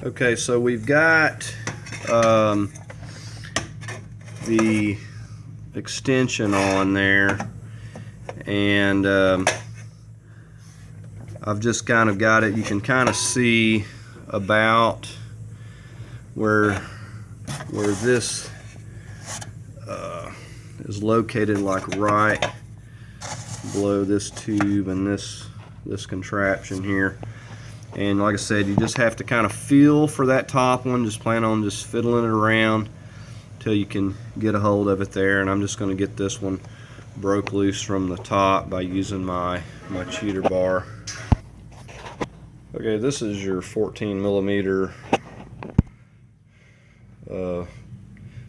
Okay, so we've got the extension on there, and I've just kind of got it. You can kind of see about where this is located, like right below this tube and this contraption here. And like I said, you just have to kind of feel for that top one. Just plan on just fiddling it around till you can get a hold of it there. And I'm just going to get this one broke loose from the top by using my cheater bar. Okay, this is your 14 millimeter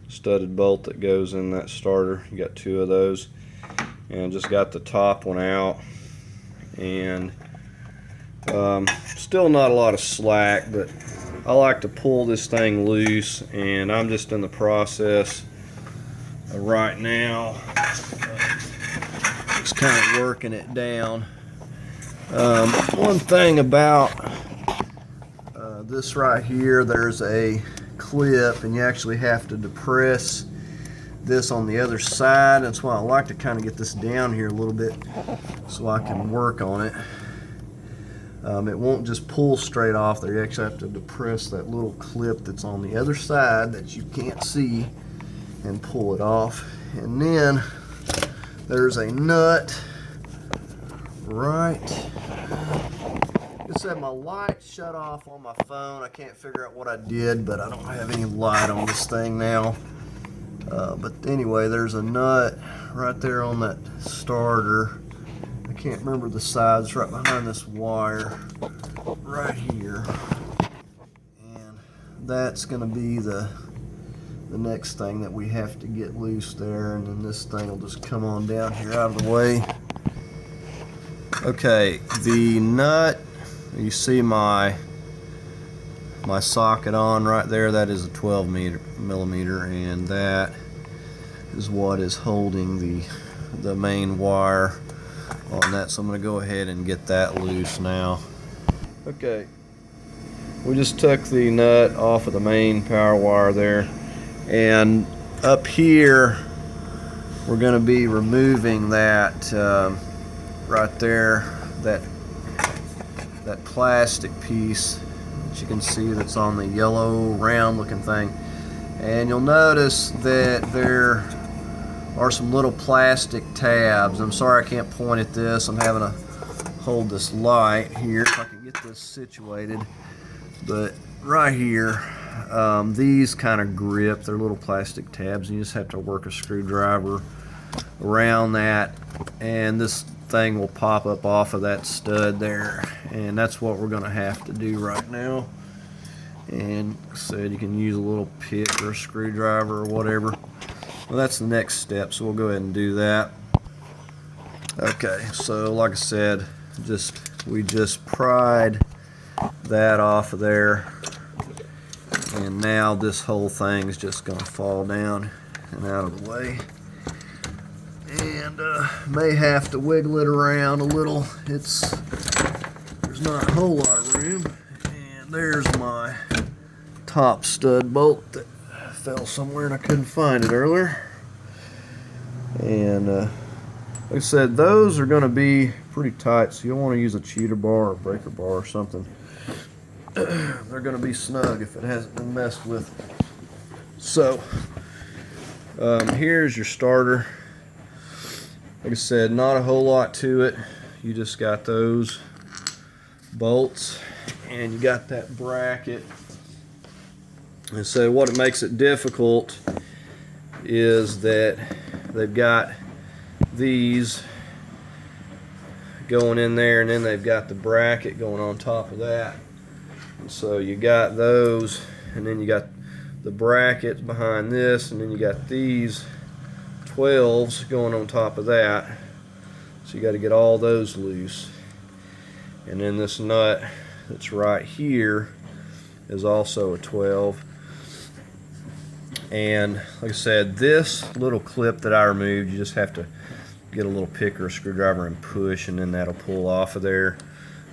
studded bolt that goes in that starter. You got two of those, and just got the top one out, and still not a lot of slack, but I like to pull this thing loose, and I'm just in the process right now just kind of working it down. One thing about this right here, there's a clip, and you actually have to depress this on the other side. That's why I like to kind of get this down here a little bit so I can work on it. It won't just pull straight off there. You actually have to depress that little clip that's on the other side that you can't see and pull it off. And then there's a nut right. It said my light shut off on my phone. I can't figure out what I did, but I don't have any light on this thing now. But anyway, there's a nut right there on that starter. I can't remember the size. It's right behind this wire right here. And that's going to be the next thing that we have to get loose there. And then this thing will just come on down here out of the way. Okay, the nut, you see my socket on right there. That is a 12 millimeter, and that is what is holding the main wire on that. So I'm going to go ahead and get that loose now. Okay, we just took the nut off of the main power wire there, and up here we're going to be removing that right there, that plastic piece that you can see that's on the yellow round looking thing. And you'll notice that there are some little plastic tabs. I'm sorry I can't point at this. I'm having to hold this light here if I can get this situated. But right here, these kind of grip. They're little plastic tabs, and you just have to work a screwdriver around that, and this thing will pop up off of that stud there. And that's what we're going to have to do right now. And like I said, you can use a little pick or a screwdriver or whatever. Well, that's the next step, so we'll go ahead and do that. Okay, so like I said, we just pried that off of there, and now this whole thing is just going to fall down and out of the way. And may have to wiggle it around a little. There's not a whole lot of room. And there's my top stud bolt that fell somewhere and I couldn't find it earlier. And like I said, those are going to be pretty tight, so you'll want to use a cheater bar or breaker bar or something. They're going to be snug if it hasn't been messed with. So here's your starter. Like I said, not a whole lot to it. You just got those bolts and you got that bracket. And so what makes it difficult is that they've got these going in there, and then they've got the bracket going on top of that. And so you got those, and then you got the brackets behind this, and then you got these 12s going on top of that. So you got to get all those loose. And then this nut that's right here is also a 12. And like I said, this little clip that I removed, you just have to get a little pick or a screwdriver and push, and then that'll pull off of there.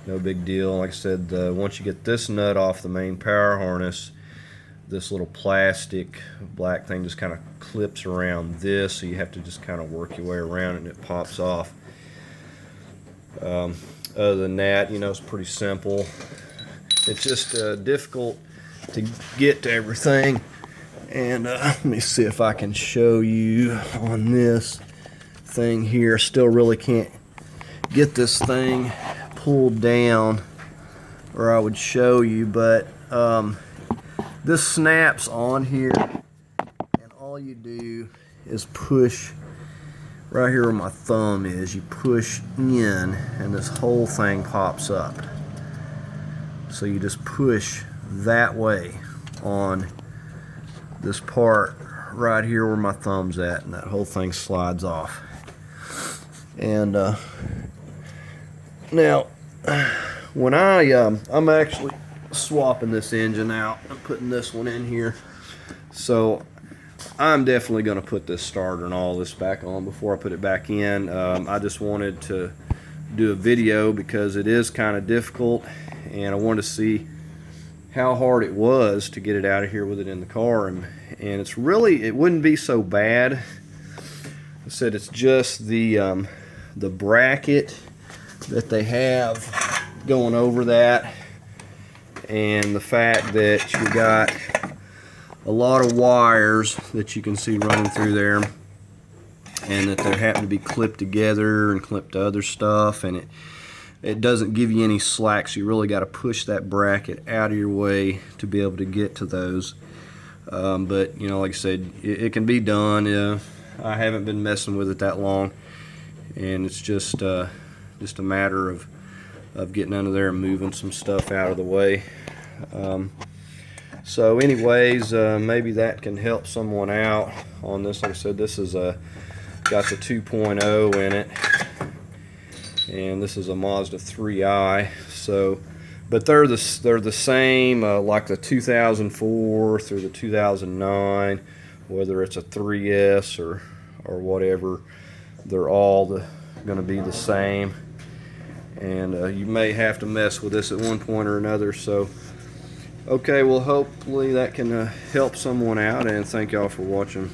no big deal. Like I said, once you get this nut off the main power harness, this little plastic black thing just kind of clips around this, so you have to just kind of work your way around it and it pops off. Other than that, you know, it's pretty simple. It's just difficult to get to everything. And let me see if I can show you on this thing here. Still really can't get this thing pulled down, or I would show you, but this snaps on here, and all you do is push right here where my thumb is. You push in and this whole thing pops up. So you just push that way on this part right here where my thumb's at, and that whole thing slides off. And now when I'm actually swapping this engine out, I'm putting this one in here, so I'm definitely going to put this starter and all this back on before I put it back in. I just wanted to do a video because it is kind of difficult, and I wanted to see how hard it was to get it out of here with it in the car, and it's really, it wouldn't be so bad. I said it's just the bracket that they have going over that, and the fact that you got a lot of wires that you can see running through there, and that they happen to be clipped together and clipped to other stuff, and it doesn't give you any slack, so you really got to push that bracket out of your way to be able to get to those. But you know, like I said, it can be done. I haven't been messing with it that long, and it's just a matter of getting under there and moving some stuff out of the way. So anyways, maybe that can help someone out on this. Like I said, this is got the 2.0 in it, and this is a Mazda 3i. So, but they're the same, like the 2004 through the 2009, whether it's a 3S or whatever, they're all going to be the same. And you may have to mess with this at one point or another. So, okay, well, hopefully that can help someone out, and thank y'all for watching.